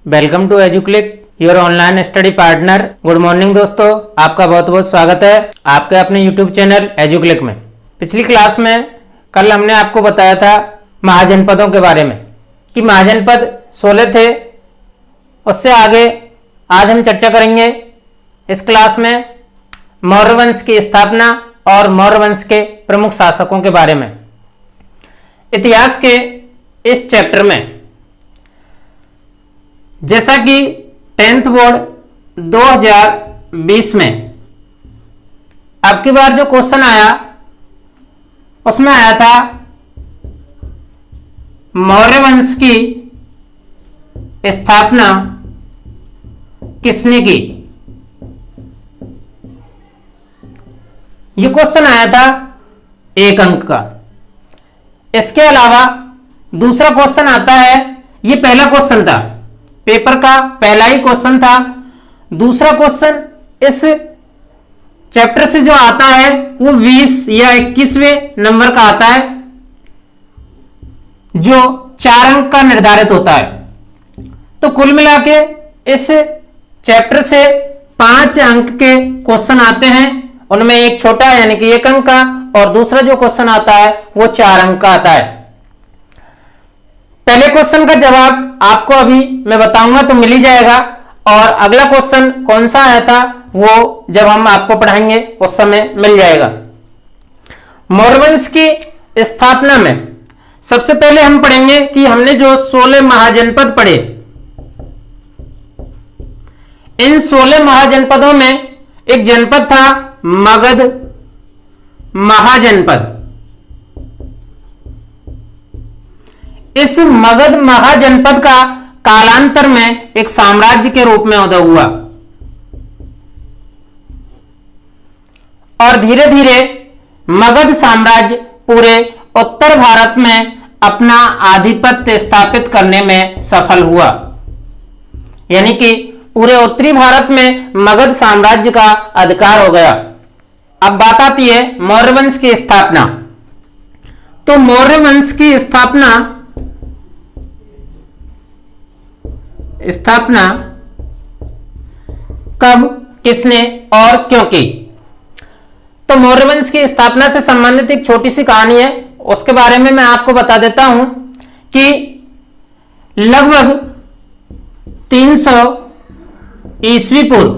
Welcome to Educlick your online study partner. Good morning दोस्तों, आपका बहुत बहुत स्वागत है आपके अपने यूट्यूब चैनल एजुक्लिक में। पिछली क्लास में कल हमने आपको बताया था महाजनपदों के बारे में कि महाजनपद 16 थे। उससे आगे आज हम चर्चा करेंगे इस क्लास में मौर्य वंश की स्थापना और मौर्य वंश के प्रमुख शासकों के बारे में। इतिहास के इस चैप्टर में जैसा कि 10th बोर्ड 2020 में अब की बार जो क्वेश्चन आया उसमें आया था मौर्य वंश की स्थापना किसने की। ये क्वेश्चन आया था 1 अंक का। इसके अलावा दूसरा क्वेश्चन आता है, ये पहला क्वेश्चन था, पेपर का पहला ही क्वेश्चन था। दूसरा क्वेश्चन इस चैप्टर से जो आता है वो 20 या 21वें नंबर का आता है, जो 4 अंक का निर्धारित होता है। तो कुल मिला के इस चैप्टर से 5 अंक के क्वेश्चन आते हैं। उनमें एक छोटा यानी कि 1 अंक का और दूसरा जो क्वेश्चन आता है वो 4 अंक का आता है। पहले क्वेश्चन का जवाब आपको अभी मैं बताऊंगा तो मिल ही जाएगा, और अगला क्वेश्चन कौन सा आया था वो जब हम आपको पढ़ाएंगे उस समय मिल जाएगा। मौर्य वंश की स्थापना में सबसे पहले हम पढ़ेंगे कि हमने जो 16 महाजनपद पढ़े, इन 16 महाजनपदों में एक जनपद था मगध महाजनपद। इस मगध महाजनपद का कालांतर में एक साम्राज्य के रूप में उदय हुआ और धीरे धीरे मगध साम्राज्य पूरे उत्तर भारत में अपना आधिपत्य स्थापित करने में सफल हुआ। यानी कि पूरे उत्तरी भारत में मगध साम्राज्य का अधिकार हो गया। अब बात आती है मौर्य वंश की स्थापना। तो मौर्य वंश की स्थापना कब, किसने और क्यों की। तो मौर्य वंश की स्थापना से संबंधित एक छोटी सी कहानी है, उसके बारे में मैं आपको बता देता हूं कि लगभग 300 ईस्वी पूर्व,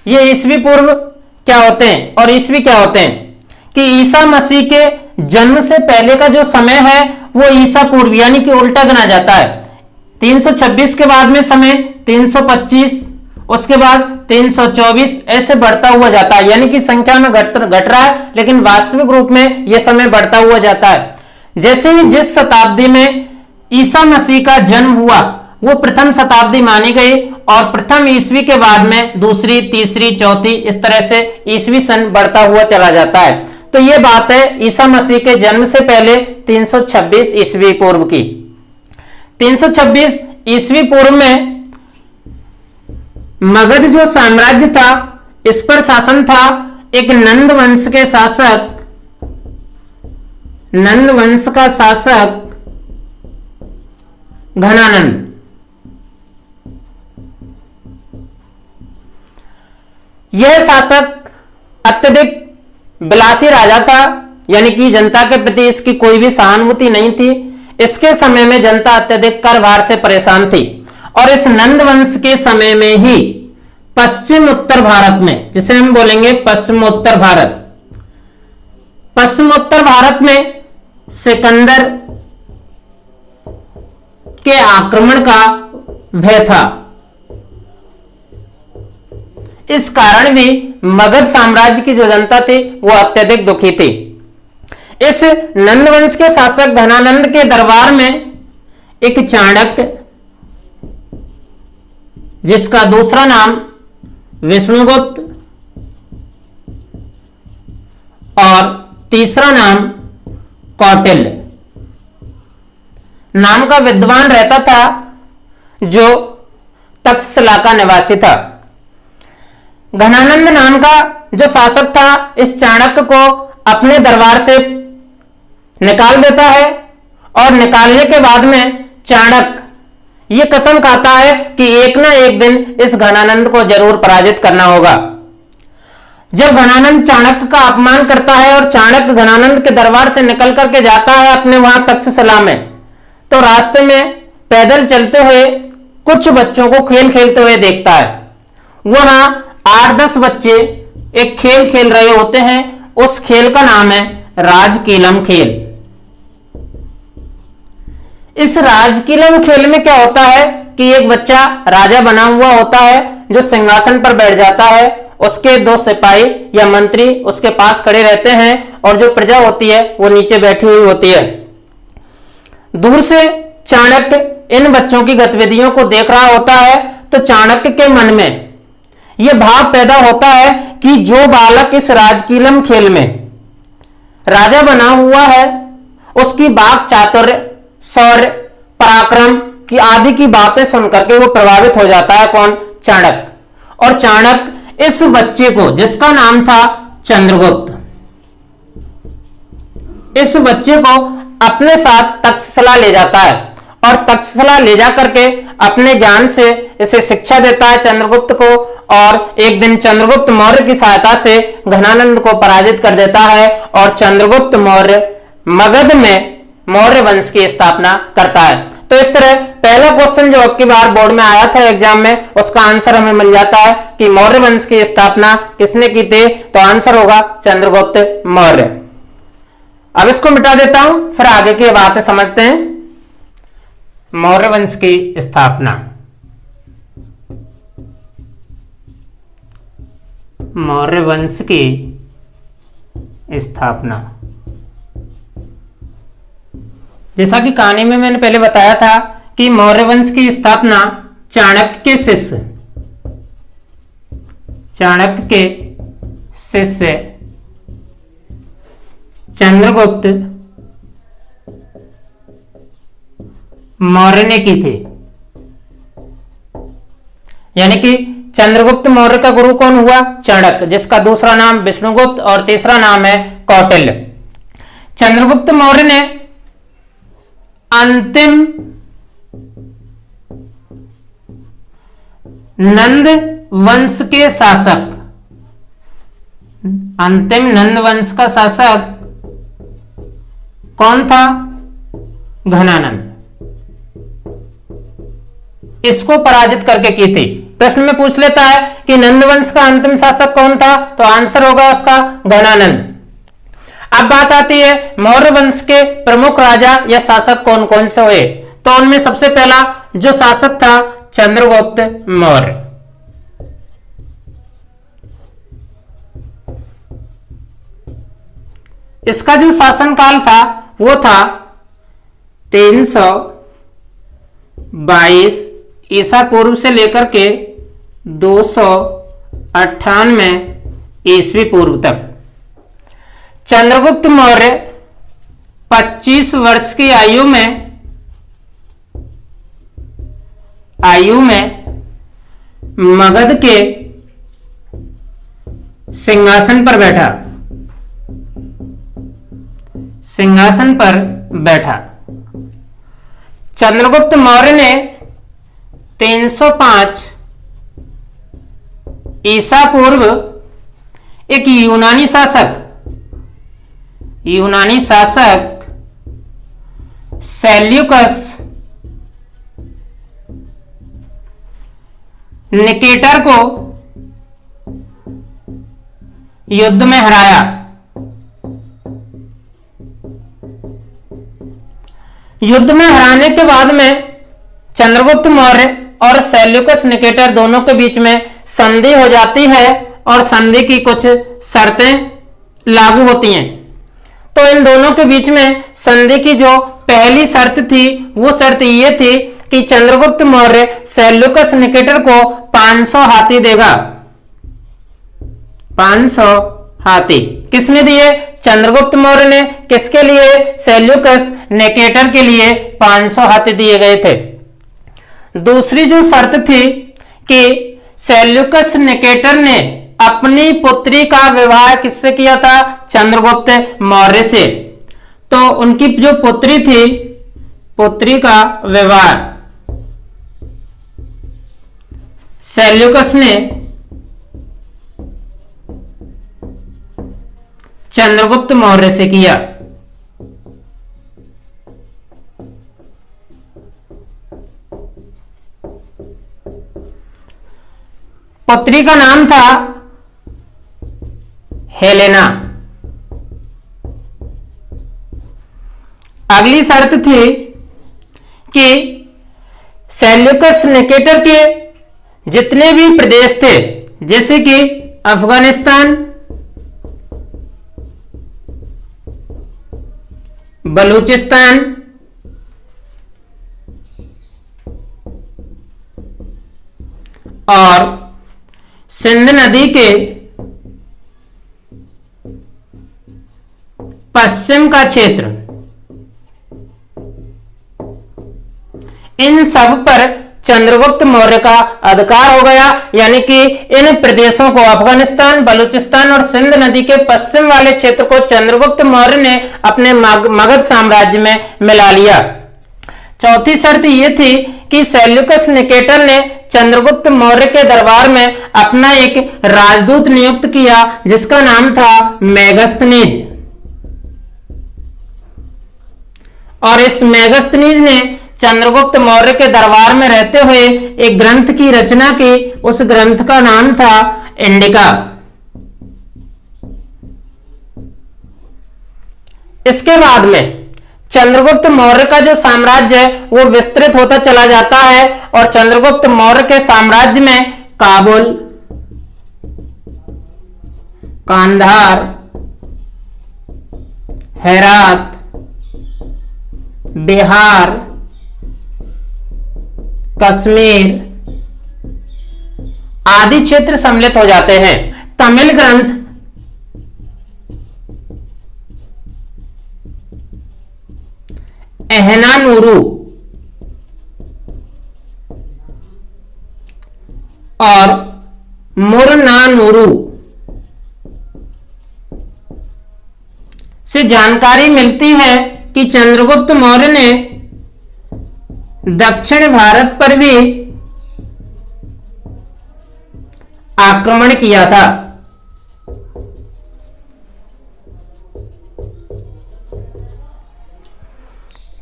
ये ईस्वी पूर्व क्या होते हैं और ईस्वी क्या होते हैं, कि ईसा मसीह के जन्म से पहले का जो समय है वो ईसा पूर्व यानी कि उल्टा गिना जाता है। 326 के बाद में समय 325, उसके बाद 324, ऐसे बढ़ता हुआ जाता है। यानी कि संख्या में घट रहा है लेकिन वास्तविक रूप में यह समय बढ़ता हुआ जाता है। जैसे ही जिस शताब्दी में ईसा मसीह का जन्म हुआ वो प्रथम शताब्दी मानी गई, और प्रथम ईस्वी के बाद में दूसरी, तीसरी, चौथी, इस तरह से ईस्वी सन बढ़ता हुआ चला जाता है। तो यह बात है ईसा मसीह के जन्म से पहले 326 ईस्वी पूर्व की। 326 ईस्वी पूर्व में मगध जो साम्राज्य था इस पर शासन था एक नंद वंश के शासक, नंद वंश का शासक घनानंद। यह शासक अत्यधिक विलासी राजा था, यानी कि जनता के प्रति इसकी कोई भी सहानुभूति नहीं थी। इसके समय में जनता अत्यधिक कर भार से परेशान थी, और इस नंद वंश के समय में ही पश्चिम उत्तर भारत में, जिसे हम बोलेंगे पश्चिमोत्तर भारत, पश्चिमोत्तर भारत में सिकंदर के आक्रमण का भय था। इस कारण भी मगध साम्राज्य की जो जनता थी वो अत्यधिक दुखी थी। इस नंद वंश के शासक घनानंद के दरबार में एक चाणक्य, जिसका दूसरा नाम विष्णुगुप्त और तीसरा नाम कौटिल्य नाम का विद्वान रहता था, जो तक्षशिला का निवासी था। घनानंद नाम का जो शासक था इस चाणक्य को अपने दरबार से निकाल देता है, और निकालने के बाद में चाणक्य ये कसम खाता है कि एक ना एक दिन इस घनानंद को जरूर पराजित करना होगा। जब घनानंद चाणक्य का अपमान करता है और चाणक्य घनानंद के दरबार से निकल करके जाता है अपने वहां तक्षशिला में, तो रास्ते में पैदल चलते हुए कुछ बच्चों को खेल खेलते हुए देखता है। वहां 8-10 बच्चे एक खेल खेल रहे होते हैं। उस खेल का नाम है राजकीलम खेल। इस राजकीलम खेल में क्या होता है कि एक बच्चा राजा बना हुआ होता है जो सिंहासन पर बैठ जाता है। उसके 2 सिपाही या मंत्री उसके पास खड़े रहते हैं और जो प्रजा होती है वो नीचे बैठी हुई होती है। दूर से चाणक्य इन बच्चों की गतिविधियों को देख रहा होता है तो चाणक्य के मन में यह भाव पैदा होता है कि जो बालक इस राजकीलम खेल में राजा बना हुआ है उसकी वाक चातुर्य, शौर्य, पराक्रम की आदि की बातें सुनकर के वो प्रभावित हो जाता है। कौन? चाणक्य। और चाणक्य इस बच्चे को, जिसका नाम था चंद्रगुप्त, इस बच्चे को अपने साथ तक्षशिला ले जाता है और तक्षशिला ले जाकर के अपने ज्ञान से इसे शिक्षा देता है चंद्रगुप्त को। और एक दिन चंद्रगुप्त मौर्य की सहायता से घनानंद को पराजित कर देता है और चंद्रगुप्त मौर्य मगध में मौर्य वंश की स्थापना करता है। तो इस तरह पहला क्वेश्चन जो अब की बार बोर्ड में आया था एग्जाम में, उसका आंसर हमें मिल जाता है कि मौर्य वंश की स्थापना किसने की थी, तो आंसर होगा चंद्रगुप्त मौर्य। अब इसको मिटा देता हूं, फिर आगे की बातें समझते हैं। मौर्य वंश की स्थापना। मौर्य वंश की स्थापना, जैसा कि कहानी में मैंने पहले बताया था कि मौर्य वंश की स्थापना चाणक्य के शिष्य चंद्रगुप्त मौर्य ने की थी। यानी कि चंद्रगुप्त मौर्य का गुरु कौन हुआ? चाणक्य, जिसका दूसरा नाम विष्णुगुप्त और तीसरा नाम है कौटिल्य। चंद्रगुप्त मौर्य ने अंतिम नंद वंश के शासक, अंतिम नंद वंश का शासक कौन था? घनानंद। इसको पराजित करके की थी। प्रश्न में पूछ लेता है कि नंद वंश का अंतिम शासक कौन था, तो आंसर होगा उसका घनानंद। अब बात आती है मौर्य वंश के प्रमुख राजा या शासक कौन कौन से हुए, तो उनमें सबसे पहला जो शासक था चंद्रगुप्त मौर्य। इसका जो शासनकाल था वो था 322 ईसा पूर्व से लेकर के 298 ईस्वी पूर्व तक। चंद्रगुप्त मौर्य 25 वर्ष की आयु में मगध के सिंहासन पर बैठा। चंद्रगुप्त मौर्य ने 305 ईसा पूर्व एक यूनानी शासक सेल्यूकस निकेटर को युद्ध में हराया। युद्ध में हराने के बाद में चंद्रगुप्त मौर्य और सेल्यूकस निकेटर दोनों के बीच में संधि हो जाती है और संधि की कुछ शर्तें लागू होती हैं। तो इन दोनों के बीच में संधि की जो पहली शर्त थी वो शर्त ये थी कि चंद्रगुप्त मौर्य सेल्यूकस निकेटर को 500 हाथी देगा। 500 हाथी किसने दिए? चंद्रगुप्त मौर्य ने। किसके लिए? सेल्यूकस निकेटर के लिए 500 हाथी दिए गए थे। दूसरी जो शर्त थी कि सेल्यूकस निकेटर ने अपनी पुत्री का विवाह किससे किया था? चंद्रगुप्त मौर्य से। तो उनकी जो पुत्री थी, पुत्री का विवाह सेल्यूकस ने चंद्रगुप्त मौर्य से किया। पुत्री का नाम था हेलेना। अगली शर्त थी कि सेल्यूकस निकेटर के जितने भी प्रदेश थे, जैसे कि अफगानिस्तान, बलूचिस्तान, और सिंध नदी के पश्चिम का क्षेत्र, इन सब पर चंद्रगुप्त मौर्य का अधिकार हो गया। यानी कि इन प्रदेशों को, अफगानिस्तान, बलूचिस्तान और सिंध नदी के पश्चिम वाले क्षेत्र को चंद्रगुप्त मौर्य ने अपने मगध साम्राज्य में मिला लिया। चौथी शर्त यह थी कि सेल्यूकस निकेटर ने चंद्रगुप्त मौर्य के दरबार में अपना एक राजदूत नियुक्त किया, जिसका नाम था मेगस्थनीज। और इस मेगस्थनीज ने चंद्रगुप्त मौर्य के दरबार में रहते हुए एक ग्रंथ की रचना की। उस ग्रंथ का नाम था इंडिका। इसके बाद में चंद्रगुप्त मौर्य का जो साम्राज्य है वो विस्तृत होता चला जाता है और चंद्रगुप्त मौर्य के साम्राज्य में काबुल, कांधार, हेरात, बिहार, कश्मीर आदि क्षेत्र सम्मिलित हो जाते हैं। तमिल ग्रंथ एहनानूरू और मुरनानूरू से जानकारी मिलती है कि चंद्रगुप्त मौर्य ने दक्षिण भारत पर भी आक्रमण किया था।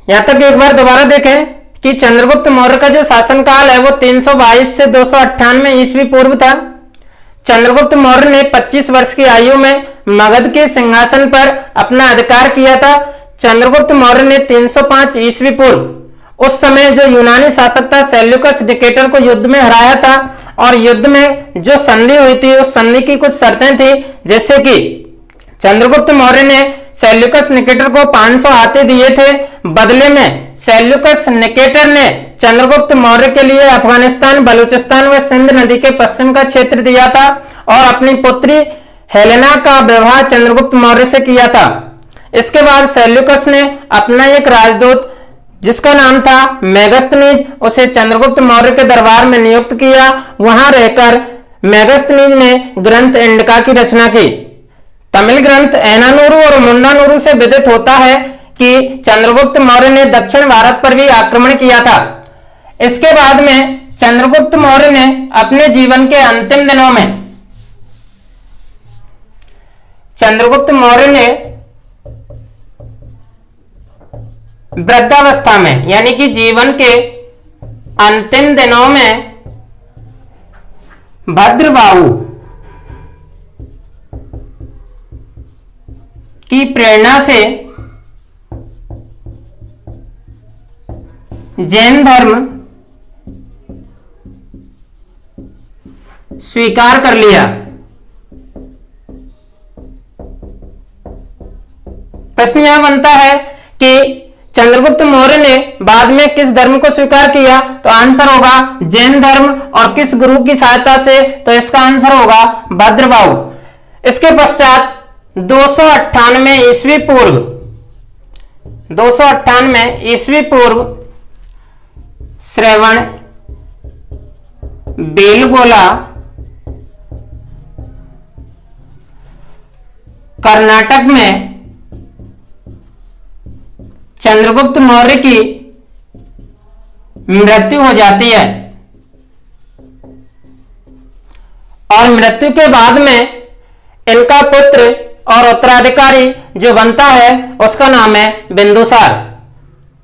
यहां तक एक बार दोबारा देखें कि चंद्रगुप्त मौर्य का जो शासनकाल है वो 322 से 298 ईस्वी पूर्व था। चंद्रगुप्त मौर्य ने 25 वर्ष की आयु में मगध के सिंहासन पर अपना अधिकार किया था। चंद्रगुप्त मौर्य ने 305 ईस्वी पूर्व, उस समय जो यूनानी शासक था सेल्यूकस निकेटर को युद्ध में हराया था। और युद्ध में जो संधि हुई थी उस संधि की कुछ शर्तें थी, जैसे कि चंद्रगुप्त मौर्य ने सेल्यूकस निकेटर को 500 हाथी दिए थे। बदले में सेल्यूकस निकेटर ने चंद्रगुप्त मौर्य के लिए अफगानिस्तान, बलूचिस्तान व सिंध नदी के पश्चिम का क्षेत्र दिया था और अपनी पुत्री हेलेना का विवाह चंद्रगुप्त मौर्य से किया था। इसके बाद सेल्यूकस ने अपना एक राजदूत जिसका नाम था मेगस्थनीज, उसे चंद्रगुप्त मौर्य के दरबार में नियुक्त किया। वहां रहकर मेगस्थनीज ने ग्रंथ इंडिका की रचना की। तमिल ग्रंथ एनानूरू और मुन्नानूरू से विदित होता है कि चंद्रगुप्त मौर्य ने दक्षिण भारत पर भी आक्रमण किया था। इसके बाद में चंद्रगुप्त मौर्य ने अपने जीवन के अंतिम दिनों में चंद्रगुप्त मौर्य ने वृद्धावस्था में यानी कि जीवन के अंतिम दिनों में भद्रबाहु की प्रेरणा से जैन धर्म स्वीकार कर लिया। प्रश्न यह बनता है कि चंद्रगुप्त मौर्य ने बाद में किस धर्म को स्वीकार किया, तो आंसर होगा जैन धर्म। और किस गुरु की सहायता से, तो इसका आंसर होगा भद्रबाहु। इसके पश्चात 298 ईस्वी पूर्व 298 ईस्वी पूर्व श्रवण बेलगोला कर्नाटक में चंद्रगुप्त मौर्य की मृत्यु हो जाती है। और मृत्यु के बाद में इनका पुत्र और उत्तराधिकारी जो बनता है उसका नाम है बिंदुसार।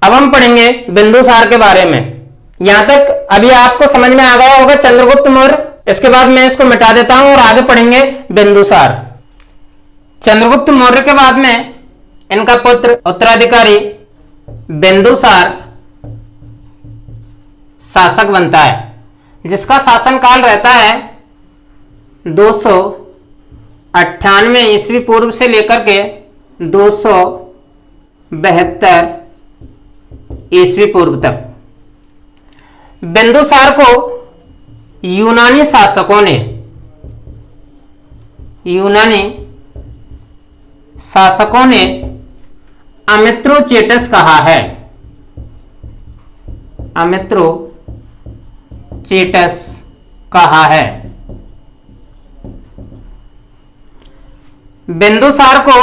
अब हम पढ़ेंगे बिंदुसार के बारे में। यहां तक अभी आपको समझ में आ गया होगा चंद्रगुप्त मौर्य। इसके बाद मैं इसको मिटा देता हूं और आगे पढ़ेंगे बिंदुसार। चंद्रगुप्त मौर्य के बाद में इनका पुत्र उत्तराधिकारी बिंदुसार शासक बनता है, जिसका शासनकाल रहता है 298 ईस्वी पूर्व से लेकर के 272 ईस्वी पूर्व तक। बिंदुसार को यूनानी शासकों ने अमित्रोचेटस कहा है। अमित्रोचेटस कहा है। बिंदुसार को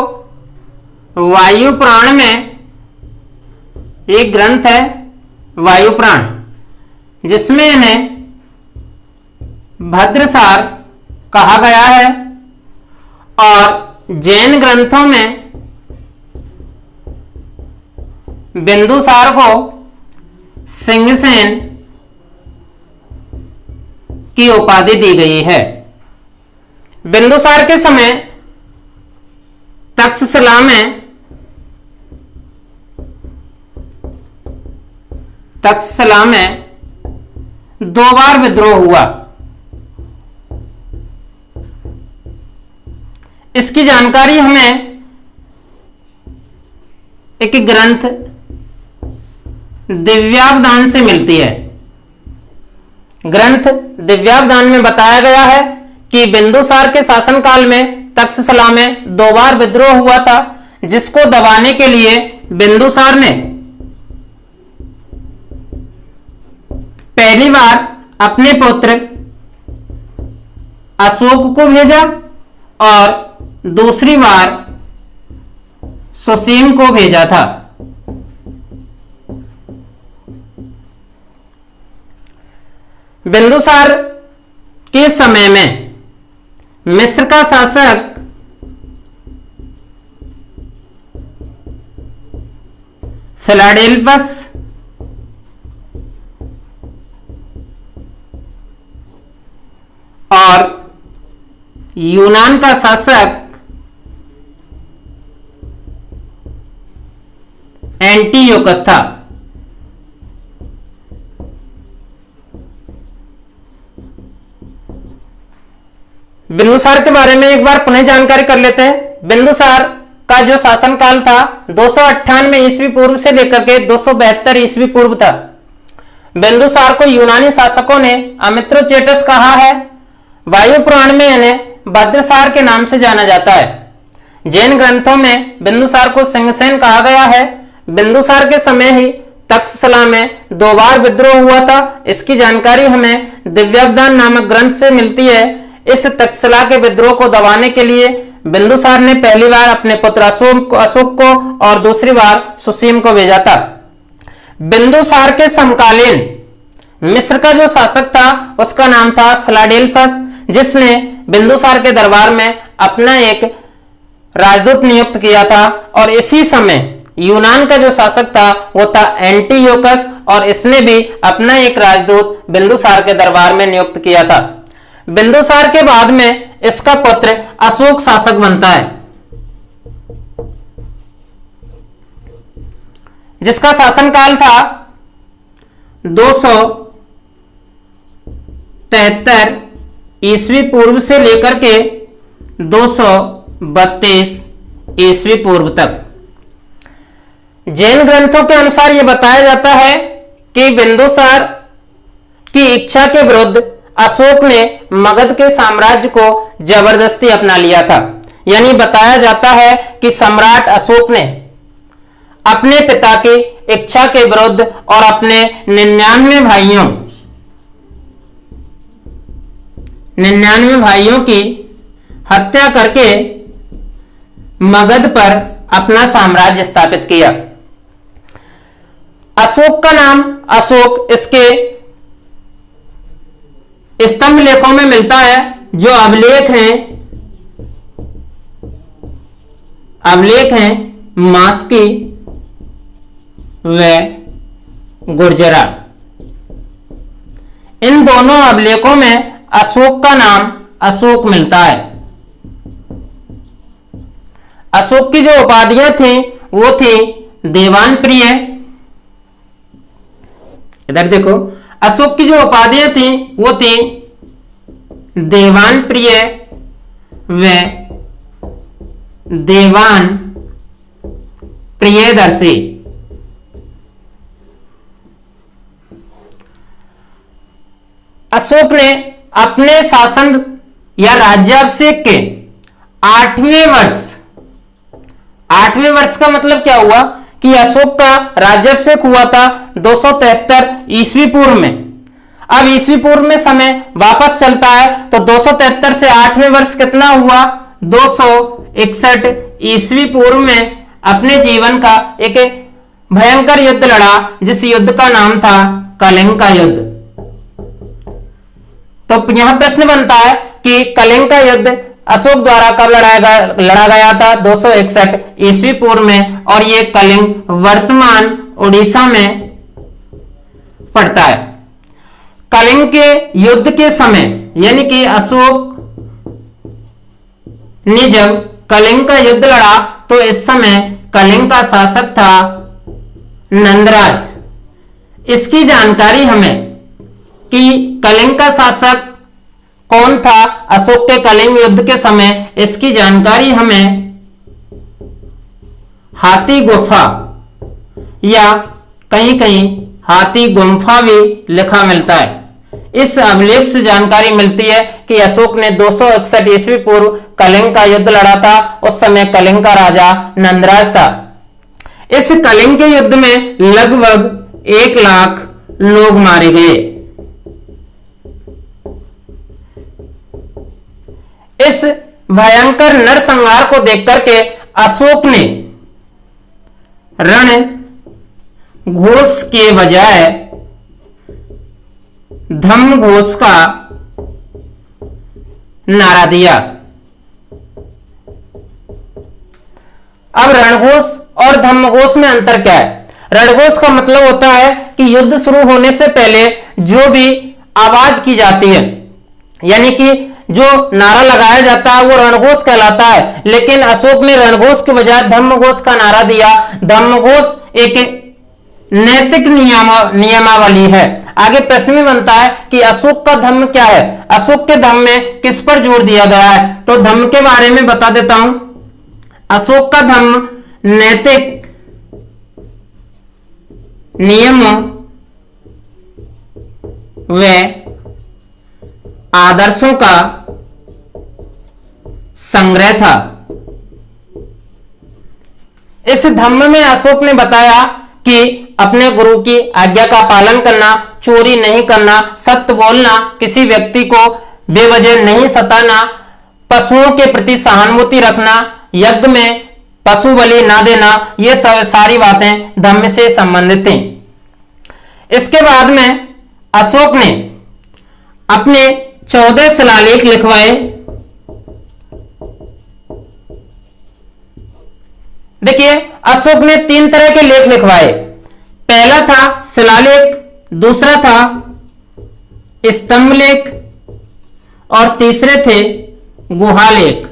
वायु पुराण में एक ग्रंथ है वायु पुराण, जिसमें इन्हें भद्रसार कहा गया है, और जैन ग्रंथों में बिंदुसार को सिंहसेन की उपाधि दी गई है। बिंदुसार के समय तक्षशिला में 2 बार विद्रोह हुआ। इसकी जानकारी हमें एक ग्रंथ दिव्यावदान से मिलती है। ग्रंथ दिव्यावदान में बताया गया है कि बिंदुसार के शासनकाल में तक्षशिला में 2 बार विद्रोह हुआ था, जिसको दबाने के लिए बिंदुसार ने पहली बार अपने पुत्र अशोक को भेजा और दूसरी बार सुसीम को भेजा था। बिंदुसार के समय में मिस्र का शासक फिलाडेल्फस और यूनान का शासक एंटीयोकस था। बिंदुसार के बारे में एक बार पुनः जानकारी कर लेते हैं। बिंदुसार का जो शासनकाल था 298 ईस्वी पूर्व से लेकर के 272 ईस्वी पूर्व था। बिंदुसार को यूनानी शासकों ने अमित्रोचेटस कहा है। वायु पुराण में इन्हें भद्रसार के नाम से जाना जाता है। जैन ग्रंथों में बिंदुसार को सिंहसेन कहा गया है। बिंदुसार के समय ही तक्षशिला में 2 बार विद्रोह हुआ था। इसकी जानकारी हमें दिव्यावदान नामक ग्रंथ से मिलती है। इस तक्षशिला के विद्रोह को दबाने के लिए बिंदुसार ने पहली बार अपने पुत्र अशोक को और दूसरी बार सुसीम को भेजा था। बिंदुसार के समकालीन मिस्र का जो शासक था उसका नाम था फिलाडेल्फस, जिसने बिंदुसार के दरबार में अपना एक राजदूत नियुक्त किया था। और इसी समय यूनान का जो शासक था वो था एंटीयोकस, और इसने भी अपना एक राजदूत बिंदुसार के दरबार में नियुक्त किया था। बिंदुसार के बाद में इसका पुत्र अशोक शासक बनता है, जिसका शासनकाल था 273 ईस्वी पूर्व से लेकर के 232 ईस्वी पूर्व तक। जैन ग्रंथों के अनुसार यह बताया जाता है कि बिंदुसार की इच्छा के विरुद्ध अशोक ने मगध के साम्राज्य को जबरदस्ती अपना लिया था। यानी बताया जाता है कि सम्राट अशोक ने अपने पिता की इच्छा के विरुद्ध और अपने 99 भाइयों की हत्या करके मगध पर अपना साम्राज्य स्थापित किया। अशोक का नाम अशोक इसके स्तंभ लेखों में मिलता है। जो अभिलेख हैं मास्की व गुर्जरा। इन दोनों अभिलेखों में अशोक का नाम अशोक मिलता है। अशोक की जो उपाधियां थी वो थी देवान प्रिय। इधर देखो, अशोक की जो उपाधियां थी वो थी देवान प्रिय व देवान प्रियदर्शी। अशोक ने अपने शासन या राज्याभिषेक के 8वें वर्ष का मतलब क्या हुआ कि अशोक का राज्याभिषेक हुआ था 273 ईस्वी पूर्व में। अब ईस्वी पूर्व में समय वापस चलता है तो 273 से 8वें वर्ष कितना हुआ, 261 ईस्वी पूर्व में अपने जीवन का एक भयंकर युद्ध लड़ा, जिस युद्ध का नाम था कलिंग का युद्ध। तो यहां प्रश्न बनता है कि कलिंग का युद्ध अशोक द्वारा कब लड़ा गया था, 261 ईस्वी पूर्व में, और यह कलिंग वर्तमान उड़ीसा में पड़ता है। कलिंग के युद्ध के समय यानी कि अशोक ने जब कलिंग का युद्ध लड़ा तो इस समय कलिंग का शासक था नंदराज। इसकी जानकारी हमें कि कलिंग का शासक कौन था अशोक के कलिंग युद्ध के समय, इसकी जानकारी हमें हाथी गुफा या कहीं कहीं हाथी गुम्फा भी लिखा मिलता है। इस अभिलेख से जानकारी मिलती है कि अशोक ने 261 ईस्वी पूर्व कलिंग का युद्ध लड़ा था। उस समय कलिंग का राजा नंदराज था। इस कलिंग के युद्ध में लगभग 1 लाख लोग मारे गए। इस भयंकर नरसंहार को देख करके अशोक ने रण घोष के बजाय धम्म घोष का नारा दिया। अब रणघोष और धम्मघोष में अंतर क्या है? रणघोष का मतलब होता है कि युद्ध शुरू होने से पहले जो भी आवाज की जाती है, यानी कि जो नारा लगाया जाता है वो रणघोष कहलाता है। लेकिन अशोक ने रणघोष के बजाय धम्मघोष का नारा दिया। धम्मघोष एक नैतिक नियमावली है। आगे प्रश्न में बनता है कि अशोक का धम्म क्या है, अशोक के धम्म में किस पर जोर दिया गया है? तो धम्म के बारे में बता देता हूं। अशोक का धम्म नैतिक नियमों व आदर्शों का संग्रह था। इस धम्म में अशोक ने बताया कि अपने गुरु की आज्ञा का पालन करना, चोरी नहीं करना, सत्य बोलना, किसी व्यक्ति को बेवजह नहीं सताना, पशुओं के प्रति सहानुभूति रखना, यज्ञ में पशु बलि ना देना, ये सब सारी बातें धम्म से संबंधित थी। इसके बाद में अशोक ने अपने 14 शिलालेख लिखवाए। देखिए, अशोक ने 3 तरह के लेख लिखवाए। पहला था शिलालेख, दूसरा था स्तंभ लेख और तीसरे थे गुहालेख।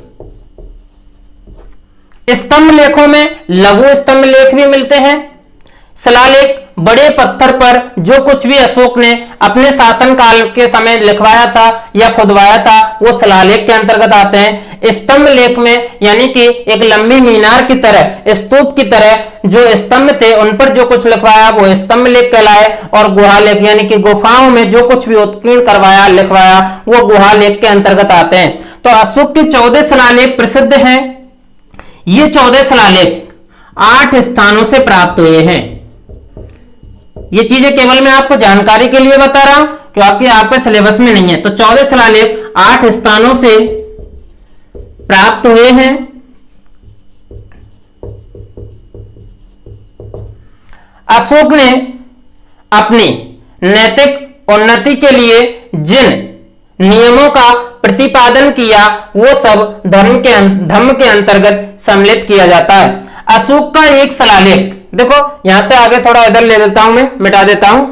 स्तंभ लेखों में लघु स्तंभ लेख भी मिलते हैं। शिलालेख बड़े पत्थर पर जो कुछ भी अशोक ने अपने शासन काल के समय लिखवाया था या खुदवाया था वो शिलालेख के अंतर्गत आते हैं। स्तंभ लेख में यानी कि एक लंबी मीनार की तरह, स्तूप की तरह जो स्तंभ थे उन पर जो कुछ लिखवाया वो स्तंभ लेख कहलाए। और गुहालेख यानी कि गुफाओं में जो कुछ भी उत्कीर्ण करवाया लिखवाया वो गुहालेख के अंतर्गत आते हैं। तो अशोक के 14 शिलालेख प्रसिद्ध हैं। ये 14 शिलालेख 8 स्थानों से प्राप्त हुए हैं। ये चीजें केवल मैं आपको जानकारी के लिए बता रहा हूं क्योंकि आपके सिलेबस में नहीं है। तो 14 शिलालेख 8 स्थानों से प्राप्त हुए हैं। अशोक ने अपनी नैतिक उन्नति के लिए जिन नियमों का प्रतिपादन किया वो सब धर्म के अंतर्गत सम्मिलित किया जाता है। अशोक का एक शिलालेख, देखो यहां से आगे थोड़ा इधर ले लेता हूं, मैं मिटा देता हूं।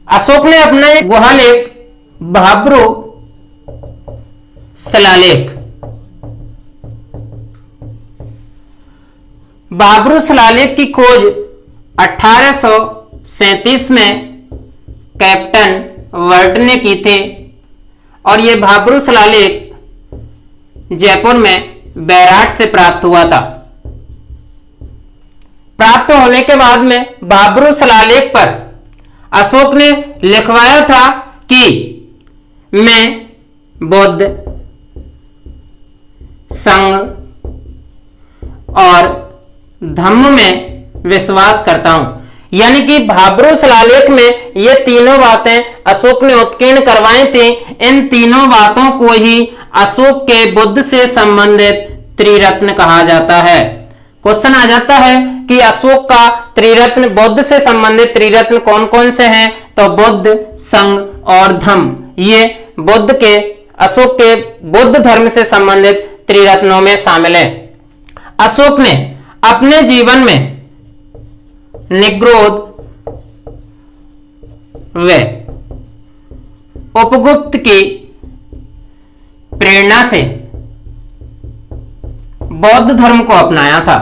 अशोक ने अपना एक गुहालेख भाब्रू शिलालेख, भाब्रू शिलालेख की खोज 1837 में कैप्टन वर्ट ने की थी और यह भाब्रू शिलालेख जयपुर में बैराट से प्राप्त हुआ था। प्राप्त होने के बाद में भाब्रू शिलालेख पर अशोक ने लिखवाया था कि मैं बौद्ध संघ और धम्म में विश्वास करता हूं। यानी कि भाब्रू शिलालेख में ये तीनों बातें अशोक ने उत्कीर्ण करवाई थी। इन तीनों बातों को ही अशोक के बुद्ध से संबंधित त्रिरत्न कहा जाता है। क्वेश्चन आ जाता है कि अशोक का त्रिरत्न, बुद्ध से संबंधित त्रिरत्न कौन कौन से हैं? तो बुद्ध, संघ और धम्म, ये बुद्ध के, अशोक के बुद्ध धर्म से संबंधित त्रिरत्नों में शामिल है। अशोक ने अपने जीवन में निग्रोध व उपगुप्त की प्रेरणा से बौद्ध धर्म को अपनाया था।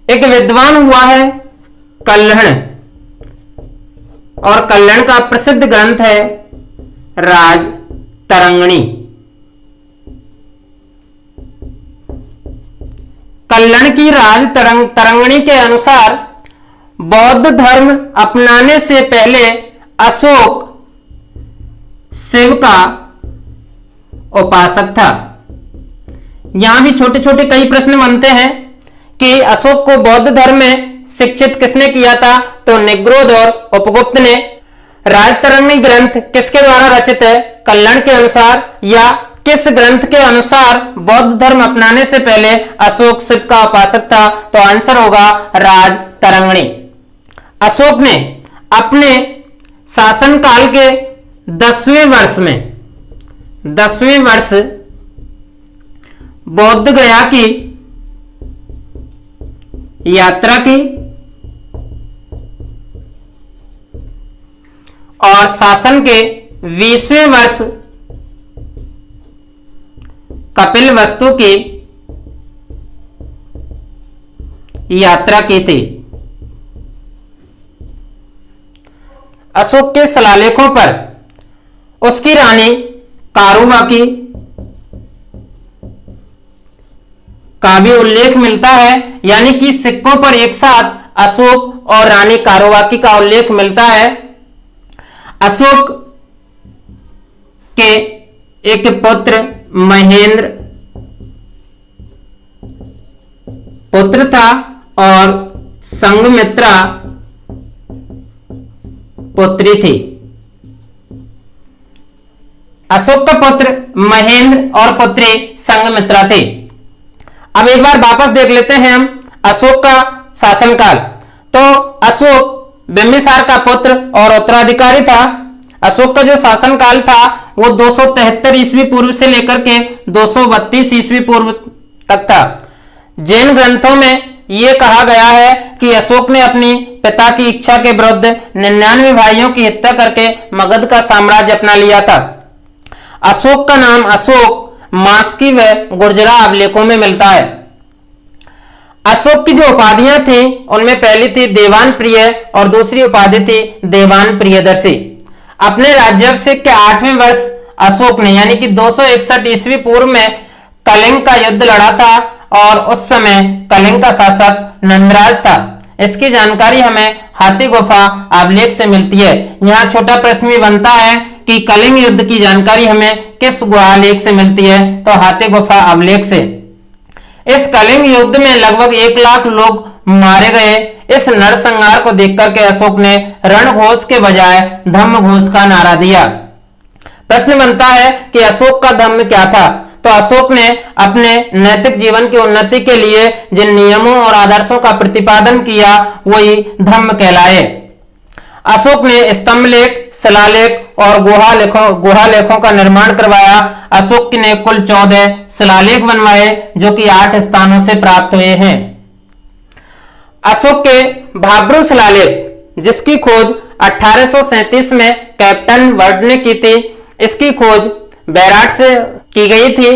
एक विद्वान हुआ है कल्हण, और कल्हण का प्रसिद्ध ग्रंथ है राज तरंगिणी। कल्हण की राज तरंगिणी के अनुसार बौद्ध धर्म अपनाने से पहले अशोक शिव का उपासक था। यहां भी छोटे छोटे कई प्रश्न बनते हैं कि अशोक को बौद्ध धर्म में शिक्षित किसने किया था? तो निग्रोध और उपगुप्त ने। राजतरंगिणी ग्रंथ किसके द्वारा रचित है? कल्हण के अनुसार। या किस ग्रंथ के अनुसार बौद्ध धर्म अपनाने से पहले अशोक शिव का उपासक था? तो आंसर होगा राजतरंगिणी। अशोक ने अपने शासनकाल के 10वें वर्ष में, 10वें वर्ष बौद्ध गया की यात्रा की और शासन के 20वें वर्ष कपिलवस्तु की यात्रा की थी। अशोक के शिलालेखों पर उसकी रानी कारुबाकी का भी उल्लेख मिलता है। यानी कि सिक्कों पर एक साथ अशोक और रानी कारुबाकी का उल्लेख मिलता है। अशोक के एक पुत्र महेंद्र पुत्र था और संघमित्रा पुत्री थी। अशोक का पुत्र महेंद्र और पुत्री संघमित्रा थी। अब एक बार वापस देख लेते हैं हम अशोक का शासनकाल। तो अशोक बिंबिसार का पुत्र और उत्तराधिकारी था। अशोक का जो शासनकाल था वो 273 ईस्वी पूर्व से लेकर के 232 ईस्वी पूर्व तक था। जैन ग्रंथों में यह कहा गया है कि अशोक ने अपनी पिता की इच्छा के विरुद्ध 99 भाइयों की हत्या करके मगध का साम्राज्य अपना लिया था। अशोक का नाम अशोक मास्की व गुर्जरा अभिलेखों में मिलता है। अशोक की जो उपाधियां थी उनमें पहली थी देवान प्रिय और दूसरी उपाधि थी देवान प्रियदर्शी। अपने राज्याभिषेक के 8वें वर्ष अशोक ने यानी कि 261 ईस्वी पूर्व में कलिंग का युद्ध लड़ा था और उस समय कलिंग का शासक नंदराज था। इसकी जानकारी हमें हाथी गुफा अभिलेख से मिलती है। यहाँ छोटा प्रश्न भी बनता है कि कलिंग युद्ध की जानकारी हमें किस गुहालेख से मिलती है? तो हाथी गुफा अभिलेख से। इस कलिंग युद्ध में लगभग 1 लाख लोग मारे गए। इस नरसंहार को देख करके अशोक ने रणघोष के बजाय धम्म घोष का नारा दिया। प्रश्न बनता है कि अशोक का धम्म क्या था? तो अशोक ने अपने नैतिक जीवन की उन्नति के लिए जिन नियमों और आदर्शों का प्रतिपादन किया वही धम्म कहलाए। अशोक ने स्तंभ लेख, शिलालेख और गुहा लेखों का निर्माण करवाया। अशोक ने कुल 14 शिलालेख बनवाए जो कि 8 स्थानों से प्राप्त हुए हैं। अशोक के भाब्रू शिलालेख जिसकी खोज 1837 में कैप्टन वर्ड ने की थी, इसकी खोज बैराट से की गई थी।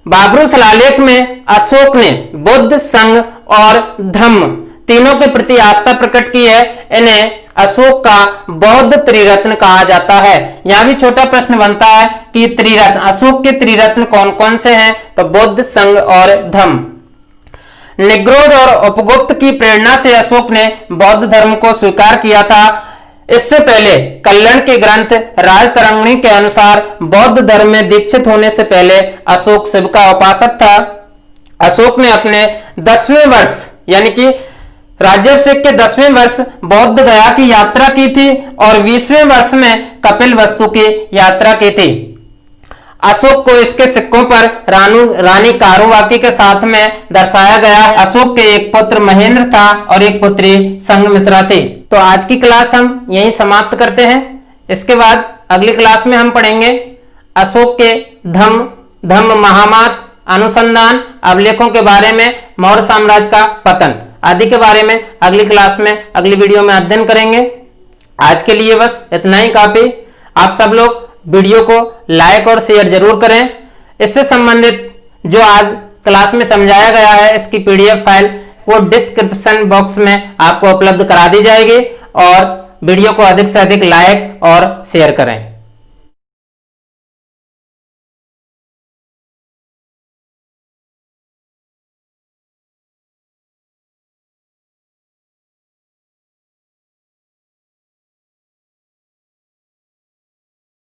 भाब्रू शिलालेख में अशोक ने बुद्ध, संघ और धम्म तीनों के प्रति आस्था प्रकट की है। इन्हें अशोक का बौद्ध त्रिरत्न कहा जाता है। यहां भी छोटा प्रश्न बनता है कि त्रिरत्न, अशोक के त्रिरत्न कौन कौन से हैं, तो बुद्ध, संघ और धम्म। निग्रोध और उपगुप्त की प्रेरणा से अशोक ने बौद्ध धर्म को स्वीकार किया था। इससे पहले कल्लण के ग्रंथ राजतरंगिणी के अनुसार बौद्ध धर्म में दीक्षित होने से पहले अशोक शिव का उपासक था। अशोक ने अपने 10वें वर्ष यानी कि राज्याभिषेक के 10वें वर्ष बौद्ध गया की यात्रा की थी और 20वें वर्ष में कपिलवस्तु की यात्रा की थी। अशोक को इसके सिक्कों पर रानी कारुवाकी के साथ में दर्शाया गया है। अशोक के एक पुत्र महेंद्र था और एक पुत्री संघमित्रा थी। तो आज की क्लास हम यहीं समाप्त करते हैं। इसके बाद अगली क्लास में हम पढ़ेंगे अशोक के धम्म महामात, अनुसंधान, अभिलेखों के बारे में, मौर्य साम्राज्य का पतन आदि के बारे में अगली क्लास में, अगली वीडियो में अध्ययन करेंगे। आज के लिए बस इतना ही काफी। आप सब लोग वीडियो को लाइक और शेयर जरूर करें। इससे संबंधित जो आज क्लास में समझाया गया है इसकी पीडीएफ फाइल वो डिस्क्रिप्शन बॉक्स में आपको उपलब्ध करा दी जाएगी और वीडियो को अधिक से अधिक लाइक और शेयर करें।